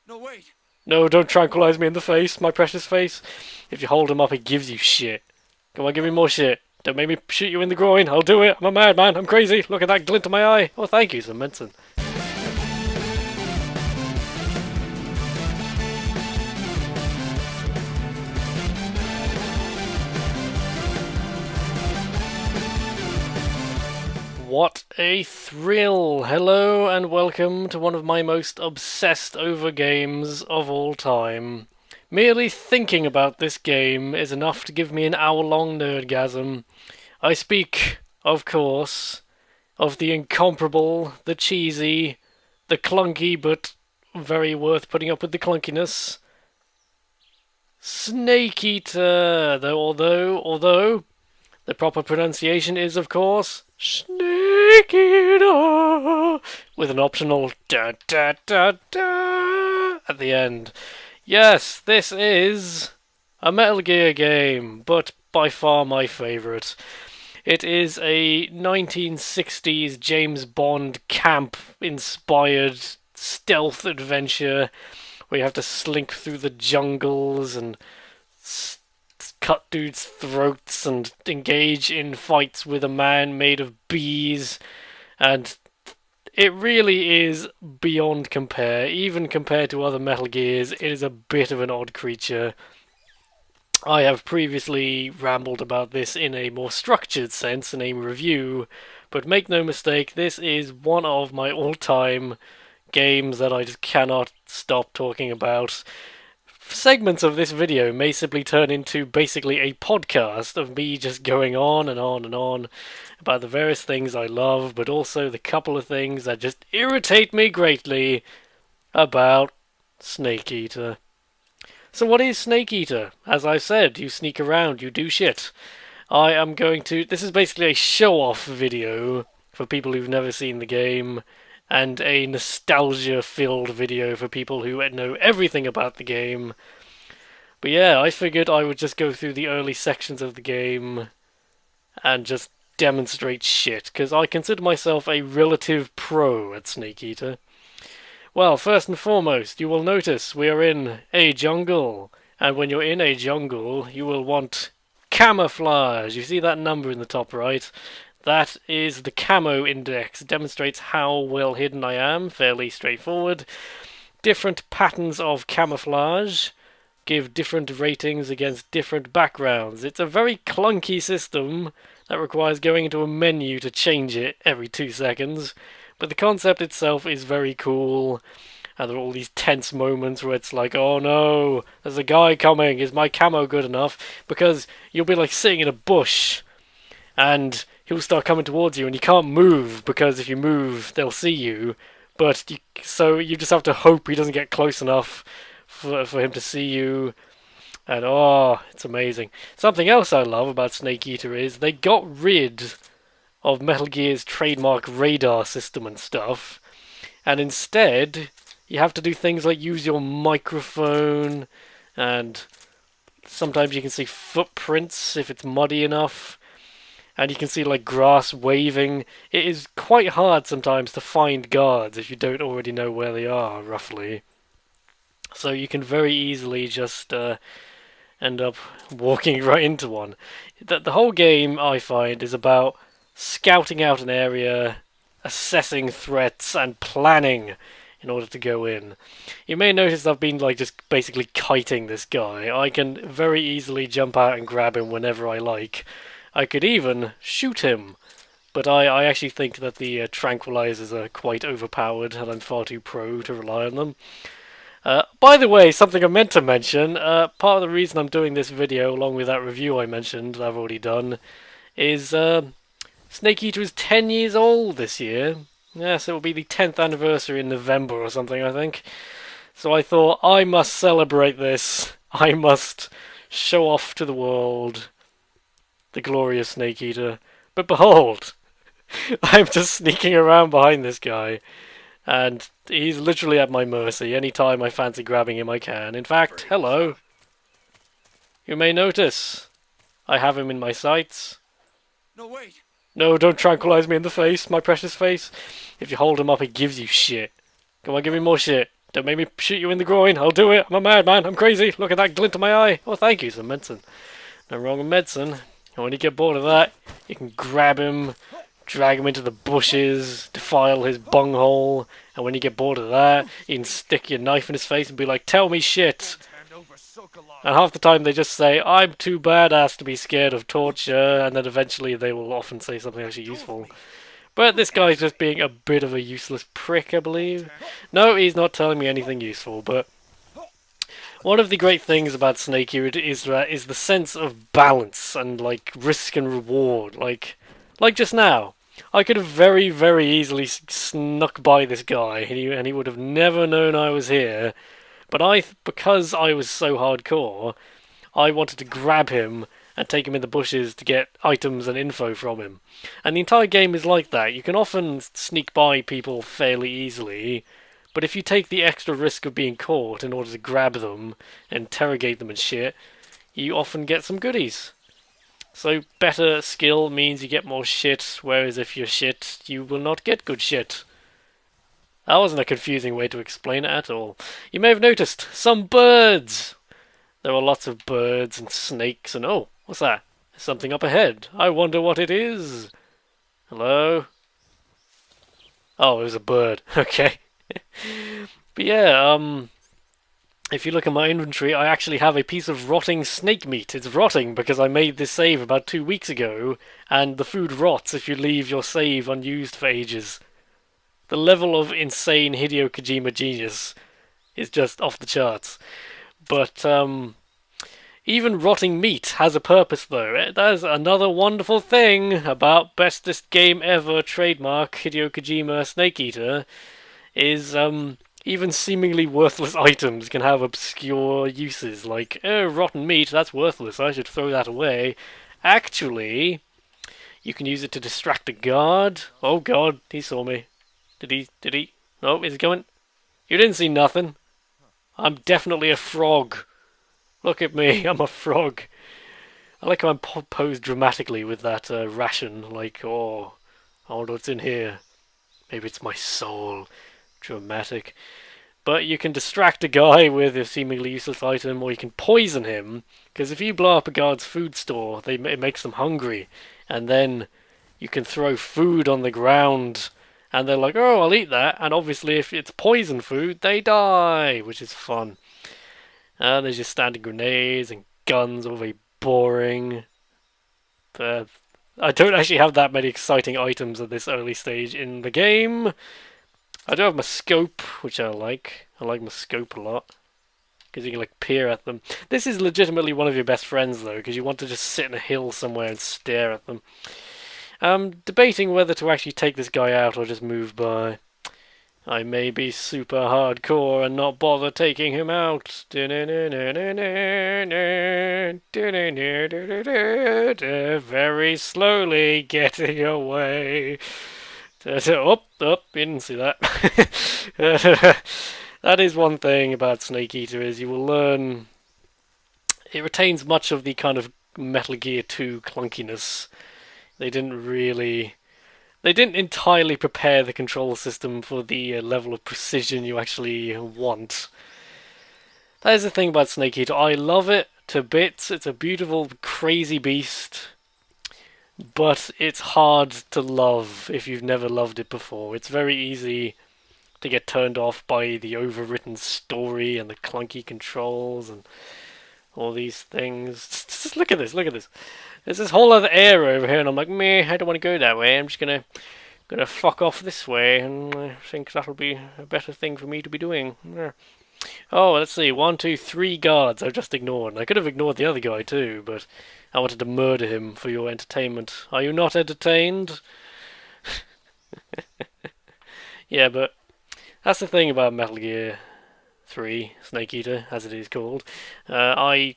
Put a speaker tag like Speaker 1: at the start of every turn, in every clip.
Speaker 1: No, wait.
Speaker 2: No, don't tranquilize me in the face, my precious face. If you hold him up, he gives you shit. Come on, give me more shit. Don't make me shoot you in the groin. I'll do it. I'm a madman. I'm crazy. Look at that glint in my eye. Oh, thank you, Sir Menson. What a thrill! Hello and welcome to one of my most obsessed over games of all time. Merely thinking about this game is enough to give me an hour-long nerdgasm. I speak, of course, of the incomparable, the cheesy, the clunky but very worth putting up with the clunkiness. Snake Eater, although the proper pronunciation is, of course, Snake Eater, with an optional da da da da at the end. Yes, this is a Metal Gear game, but by far my favourite. It is a 1960s James Bond camp-inspired stealth adventure where you have to slink through the jungles and cut dudes' throats and engage in fights with a man made of bees, and it really is beyond compare. Even compared to other Metal Gears, it is a bit of an odd creature. I have previously rambled about this in a more structured sense in a review, but make no mistake, this is one of my all-time games that I just cannot stop talking about. Segments of this video may simply turn into basically a podcast of me just going on and on and on about the various things I love, but also the couple of things that just irritate me greatly about Snake Eater. So what is Snake Eater? As I said, you sneak around, you do shit. I am going to... This is basically a show-off video for people who've never seen the game, and a nostalgia-filled video for people who know everything about the game. But yeah, I figured I would just go through the early sections of the game and just demonstrate shit, because I consider myself a relative pro at Snake Eater. Well, first and foremost, you will notice we are in a jungle, and when you're in a jungle, you will want camouflage. You see that number in the top right? That is the camo index. It demonstrates how well hidden I am. Fairly straightforward. Different patterns of camouflage give different ratings against different backgrounds. It's a very clunky system that requires going into a menu to change it every 2 seconds. But the concept itself is very cool. And there are all these tense moments where it's like, oh no, there's a guy coming. Is my camo good enough? Because you'll be like sitting in a bush and he'll start coming towards you, and you can't move because if you move, they'll see you. So you just have to hope he doesn't get close enough for him to see you. And oh, it's amazing. Something else I love about Snake Eater is they got rid of Metal Gear's trademark radar system and stuff, and instead you have to do things like use your microphone, and sometimes you can see footprints if it's muddy enough. And you can see like grass waving. It is quite hard sometimes to find guards if you don't already know where they are, roughly. So you can very easily just end up walking right into one. The whole game, I find, is about scouting out an area, assessing threats, and planning in order to go in. You may notice I've been like just basically kiting this guy. I can very easily jump out and grab him whenever I like. I could even shoot him, but I actually think that the tranquilizers are quite overpowered, and I'm far too pro to rely on them. By the way, something I meant to mention, part of the reason I'm doing this video, along with that review I mentioned that I've already done, is Snake Eater is 10 years old this year. Yes, it will be the 10th anniversary in November or something, I think. So I thought, I must celebrate this. I must show off to the world the glorious Snake Eater. But behold, I'm just sneaking around behind this guy, and he's literally at my mercy. Any time I fancy grabbing him, I can. In fact, hello. You may notice I have him in my sights.
Speaker 1: No, wait.
Speaker 2: No, don't tranquilize me in the face, my precious face. If you hold him up, he gives you shit. Come on, give me more shit. Don't make me shoot you in the groin. I'll do it. I'm a madman. I'm crazy. Look at that glint in my eye. Oh, thank you, some medicine. No wrong with medicine. And when you get bored of that, you can grab him, drag him into the bushes, defile his bunghole, and when you get bored of that, you can stick your knife in his face and be like, tell me shit. And half the time they just say, I'm too badass to be scared of torture, and then eventually they will often say something actually useful. But this guy's just being a bit of a useless prick, I believe. No, he's not telling me anything useful, but one of the great things about Snake Eater is the sense of balance and, like, risk and reward. Like just now. I could have very, very easily snuck by this guy, and he would have never known I was here. But because I was so hardcore, I wanted to grab him and take him in the bushes to get items and info from him. And the entire game is like that. You can often sneak by people fairly easily, but if you take the extra risk of being caught in order to grab them, interrogate them and shit, you often get some goodies. So better skill means you get more shit, whereas if you're shit, you will not get good shit. That wasn't a confusing way to explain it at all. You may have noticed some birds. There were lots of birds and snakes and oh, what's that? There's something up ahead. I wonder what it is. Hello? Oh, it was a bird. Okay. But yeah, if you look at my inventory, I actually have a piece of rotting snake meat. It's rotting because I made this save about 2 weeks ago, and the food rots if you leave your save unused for ages. The level of insane Hideo Kojima genius is just off the charts. But, even rotting meat has a purpose, though. That's another wonderful thing about bestest game ever trademark Hideo Kojima Snake Eater, is, even seemingly worthless items can have obscure uses, like, oh, rotten meat, that's worthless, I should throw that away. Actually, you can use it to distract a guard. Oh god, he saw me. Did he? No, is he going? You didn't see nothing. I'm definitely a frog. Look at me, I'm a frog. I like how I'm posed dramatically with that ration, like, oh, I wonder what's in here. Maybe it's my soul. Dramatic. But you can distract a guy with a seemingly useless item, or you can poison him, because if you blow up a guard's food store, it makes them hungry, and then you can throw food on the ground, and they're like, oh, I'll eat that, and obviously if it's poison food, they die, which is fun. And there's just standing grenades and guns, all very boring. I don't actually have that many exciting items at this early stage in the game. I do have my scope, which I like. I like my scope a lot, because you can, like, peer at them. This is legitimately one of your best friends, though, because you want to just sit in a hill somewhere and stare at them. I'm debating whether to actually take this guy out or just move by. I may be super hardcore and not bother taking him out. Very slowly getting away. Up, you didn't see that. That is one thing about Snake Eater, is you will learn... It retains much of the kind of Metal Gear 2 clunkiness. They didn't entirely prepare the control system for the level of precision you actually want. That is the thing about Snake Eater. I love it to bits. It's a beautiful, crazy beast. But it's hard to love if you've never loved it before. It's very easy to get turned off by the overwritten story and the clunky controls and all these things. Just look at this, look at this. There's this whole other area over here, and I'm like, meh, I don't want to go that way. I'm just gonna fuck off this way, and I think that'll be a better thing for me to be doing. Yeah. Oh, let's see. 1, 2, 3 guards I've just ignored. I could have ignored the other guy too, but I wanted to murder him for your entertainment. Are you not entertained? Yeah, but that's the thing about Metal Gear 3 Snake Eater, as it is called. I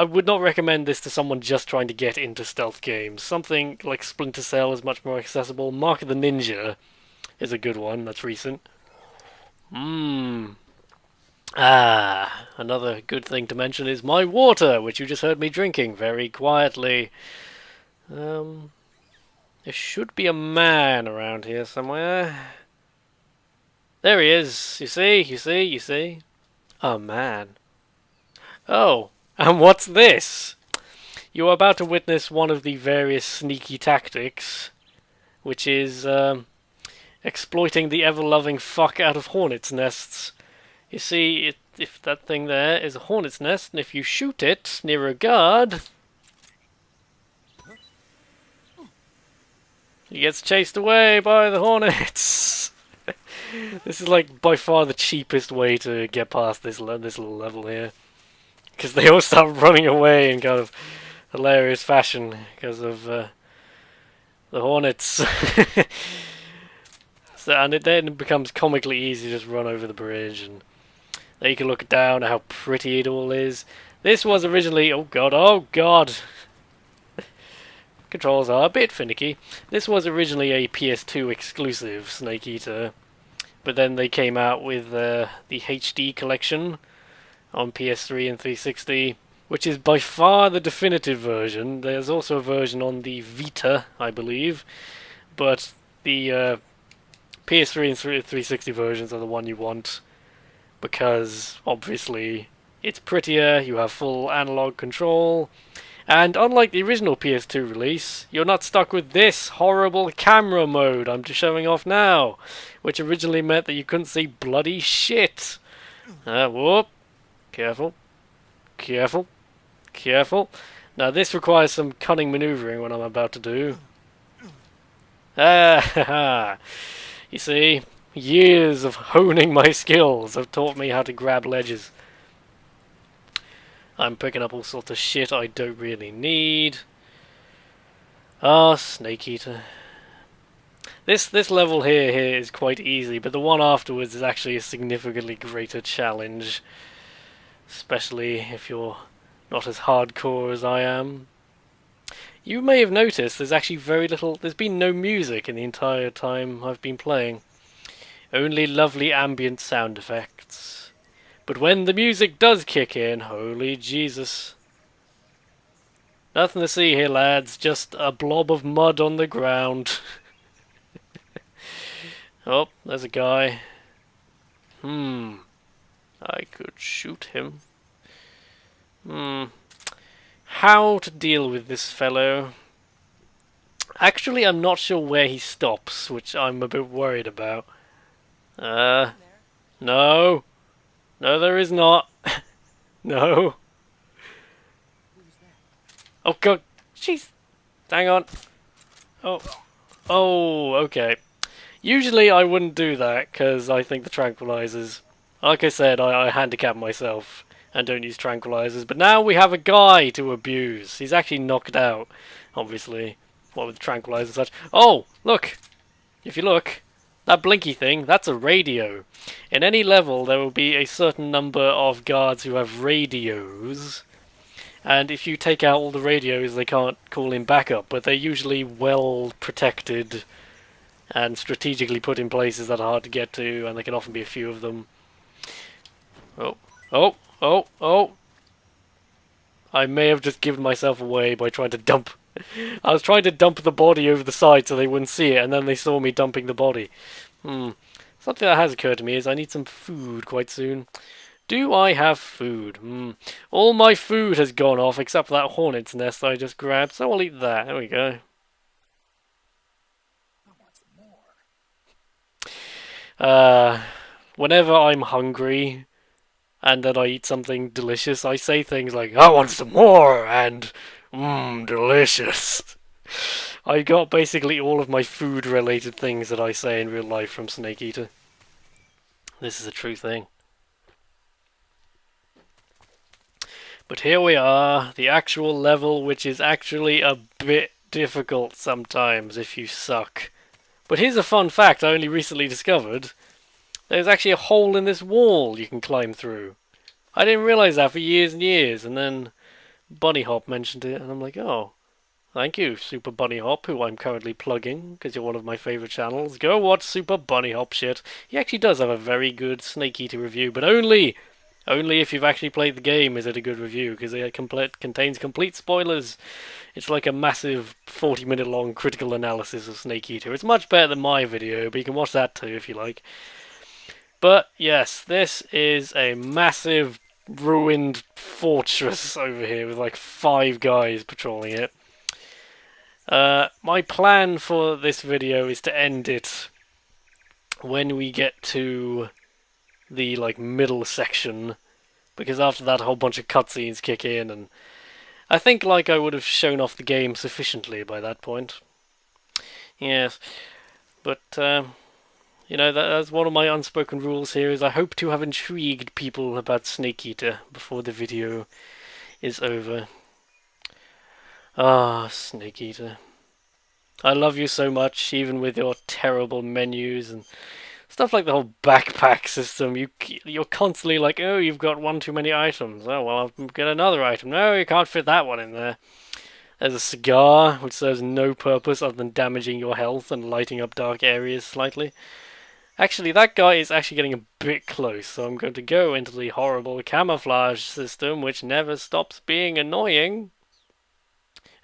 Speaker 2: would not recommend this to someone just trying to get into stealth games. Something like Splinter Cell is much more accessible. Mark of the Ninja is a good one, that's recent. Another good thing to mention is my water, which you just heard me drinking very quietly. There should be a man around here somewhere. There he is. You see? You see? You see? Oh, man. Oh, and what's this? You are about to witness one of the various sneaky tactics, which is exploiting the ever-loving fuck out of hornets' nests. You see, if that thing there is a hornet's nest, and if you shoot it near a guard, he gets chased away by the hornets. This is like by far the cheapest way to get past this little level here, because they all start running away in kind of hilarious fashion because of the hornets. So, and it then becomes comically easy to just run over the bridge, and there you can look down at how pretty it all is. This was originally, oh god, controls are a bit finicky. This was originally a PS2 exclusive Snake Eater, but then they came out with the HD collection on PS3 and 360, which is by far the definitive version. There's also a version on the Vita, I believe, but the PS3 and 360 versions are the one you want, because obviously it's prettier, you have full analog control, and unlike the original PS2 release, you're not stuck with this horrible camera mode I'm just showing off now, which originally meant that you couldn't see bloody shit. Whoop. Careful. Careful. Careful. Now this requires some cunning maneuvering, what I'm about to do. You see, years of honing my skills have taught me how to grab ledges. I'm picking up all sorts of shit I don't really need. Ah, Snake Eater. This level here is quite easy, but the one afterwards is actually a significantly greater challenge. Especially if you're not as hardcore as I am. You may have noticed there's actually there's been no music in the entire time I've been playing. Only lovely ambient sound effects. But when the music does kick in, holy Jesus. Nothing to see here, lads, just a blob of mud on the ground. Oh, there's a guy. I could shoot him. How to deal with this fellow? Actually, I'm not sure where he stops, which I'm a bit worried about. No. No, there is not. No. Oh, God. Jeez. Hang on. Oh, okay. Usually I wouldn't do that, because I think the tranquilizers... Like I said, I handicap myself and don't use tranquilizers, but now we have a guy to abuse. He's actually knocked out, obviously, what with tranquilizers and such. Oh, look! If you look, that blinky thing, that's a radio. In any level, there will be a certain number of guards who have radios, and if you take out all the radios, they can't call in backup, but they're usually well protected and strategically put in places that are hard to get to, and there can often be a few of them. Oh. I may have just given myself away by trying to dump... I was trying to dump the body over the side so they wouldn't see it, and then they saw me dumping the body. Something that has occurred to me is I need some food quite soon. Do I have food? All my food has gone off except for that hornet's nest I just grabbed, so I'll eat that. There we go. Whenever I'm hungry and then I eat something delicious, I say things like, I want some more, and delicious. I got basically all of my food related things that I say in real life from Snake Eater. This is a true thing. But here we are, the actual level, which is actually a bit difficult sometimes if you suck. But here's a fun fact I only recently discovered. There's actually a hole in this wall you can climb through. I didn't realise that for years and years, and then Bunny Hop mentioned it, and I'm like, oh, thank you, Super Bunny Hop, who I'm currently plugging, because you're one of my favourite channels. Go watch Super Bunny Hop shit. He actually does have a very good Snake Eater review, but only if you've actually played the game is it a good review, because it contains complete spoilers. It's like a massive 40-minute long critical analysis of Snake Eater. It's much better than my video, but you can watch that too if you like. But yes, this is a massive ruined fortress over here with like 5 guys patrolling it. My plan for this video is to end it when we get to the like middle section, because after that a whole bunch of cutscenes kick in, and I think like I would have shown off the game sufficiently by that point. Yes, but you know, that's one of my unspoken rules here, is I hope to have intrigued people about Snake Eater before the video is over. Ah, Snake Eater. I love you so much, even with your terrible menus and stuff like the whole backpack system. You're constantly like, oh, you've got one too many items. Oh, well, I'll get another item. No, you can't fit that one in there. There's a cigar, which serves no purpose other than damaging your health and lighting up dark areas slightly. Actually, that guy is actually getting a bit close, so I'm going to go into the horrible camouflage system, which never stops being annoying.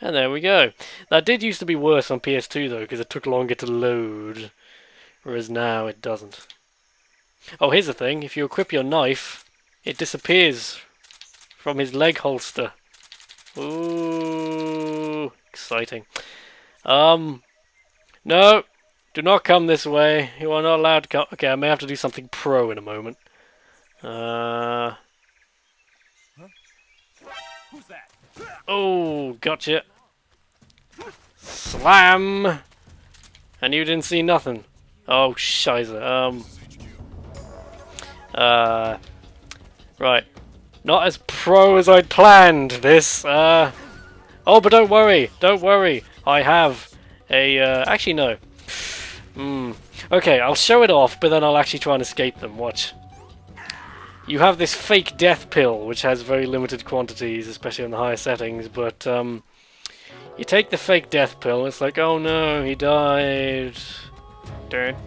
Speaker 2: And there we go. That did used to be worse on PS2, though, because it took longer to load, whereas now it doesn't. Oh, here's the thing. If you equip your knife, it disappears from his leg holster. Ooh, exciting. No. Do not come this way. You are not allowed to come. Okay, I may have to do something pro in a moment.
Speaker 1: Huh? Who's that?
Speaker 2: Oh, gotcha. Slam! And you didn't see nothing. Oh, shiza. Right. Not as pro as I'd planned this. Oh, but don't worry. Don't worry. I have a, actually, no. Okay, I'll show it off, but then I'll actually try and escape them. Watch. You have this fake death pill, which has very limited quantities, especially on the higher settings, but, you take the fake death pill, it's like, oh no, he died. And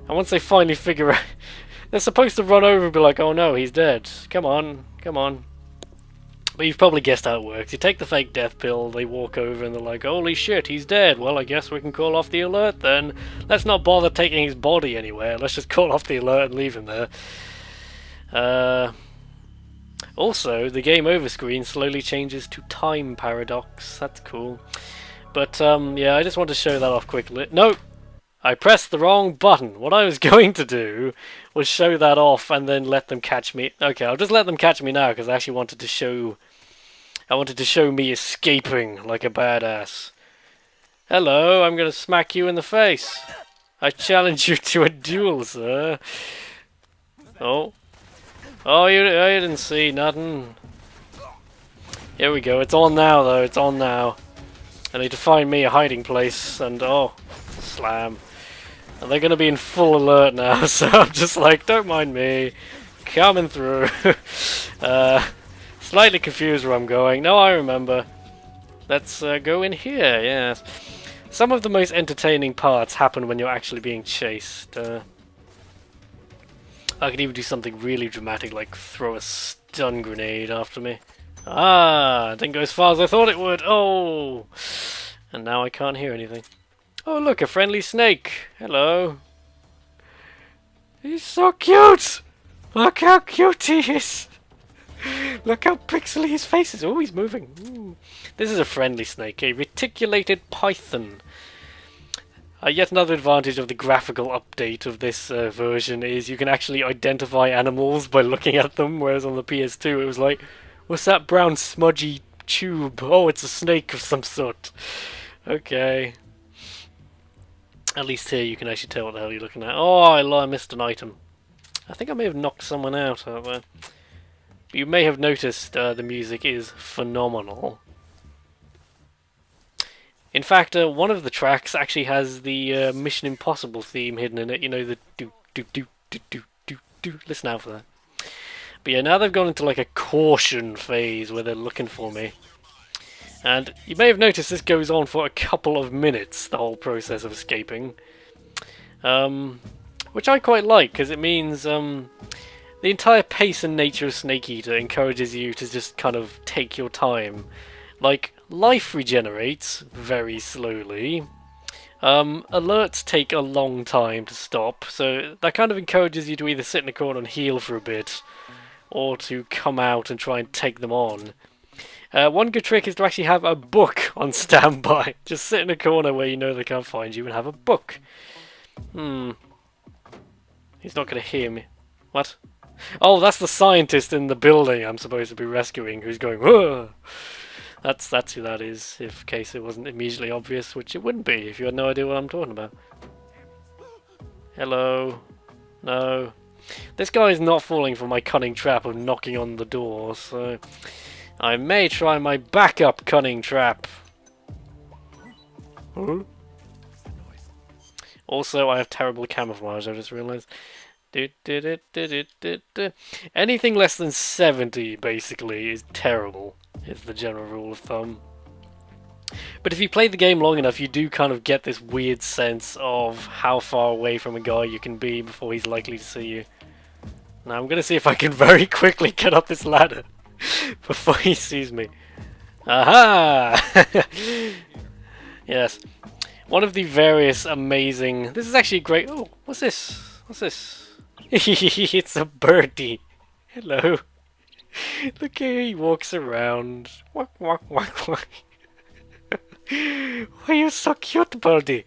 Speaker 2: once they finally figure out, they're supposed to run over and be like, oh no, he's dead. Come on, come on. But you've probably guessed how it works. You take the fake death pill, they walk over and they're like, holy shit, he's dead. Well, I guess we can call off the alert then. Let's not bother taking his body anywhere. Let's just call off the alert and leave him there. Also, the game over screen slowly changes to time paradox. That's cool. But, yeah, I just want to show that off quickly. No! I pressed the wrong button. What I was going to do was show that off and then let them catch me. Okay, I'll just let them catch me now because I actually wanted to show... I wanted to show me escaping like a badass. Hello, I'm gonna smack you in the face. I challenge you to a duel, sir. Oh. Oh, you didn't see nothing. Here we go. It's on now, though. It's on now. I need to find me a hiding place, and oh, slam. And they're going to be in full alert now, so I'm just like, don't mind me. Coming through. Slightly confused where I'm going. No, I remember. Let's go in here, yes. Some of the most entertaining parts happen when you're actually being chased. I could even do something really dramatic, like throw a stun grenade after me. Ah, didn't go as far as I thought it would. Oh, and now I can't hear anything. Oh, look, a friendly snake. Hello. He's so cute. Look how cute he is. Look how pixely his face is. Oh, he's moving. Ooh. This is a friendly snake, a reticulated python. Yet another advantage of the graphical update of this version is you can actually identify animals by looking at them, whereas on the PS2 it was like, what's that brown smudgy tube? Oh, it's a snake of some sort. Okay. At least here you can actually tell what the hell you're looking at. Oh, I missed an item. I think I may have knocked someone out there. But you may have noticed the music is phenomenal. In fact, one of the tracks actually has the Mission Impossible theme hidden in it. You know, the do. Listen out for that. But yeah, now they've gone into like a caution phase where they're looking for me. And you may have noticed this goes on for a couple of minutes, the whole process of escaping. Which I quite like, because it means the entire pace and nature of Snake Eater encourages you to just kind of take your time. Like, life regenerates very slowly. Alerts take a long time to stop, so that kind of encourages you to either sit in a corner and heal for a bit, or to come out and try and take them on. One good trick is to actually have a book on standby. Just sit in a corner where you know they can't find you and have a book. He's not going to hear me. What? Oh, that's the scientist in the building I'm supposed to be rescuing who's going, whoa! That's who that is, in case it wasn't immediately obvious, which it wouldn't be if you had no idea what I'm talking about. Hello? No. This guy is not falling for my cunning trap of knocking on the door, so I may try my backup cunning trap. Huh? Also, I have terrible camouflage, I just realised. Anything less than 70, basically, is terrible, is the general rule of thumb. But if you play the game long enough, you do kind of get this weird sense of how far away from a guy you can be before he's likely to see you. Now I'm going to see if I can very quickly get up this ladder before he sees me. Aha! Yes. One of the various amazing... This is actually great... Oh, what's this? What's this? It's a birdie. Hello. Look here, he walks around. Walk, walk, walk, walk. Why are you so cute, birdie?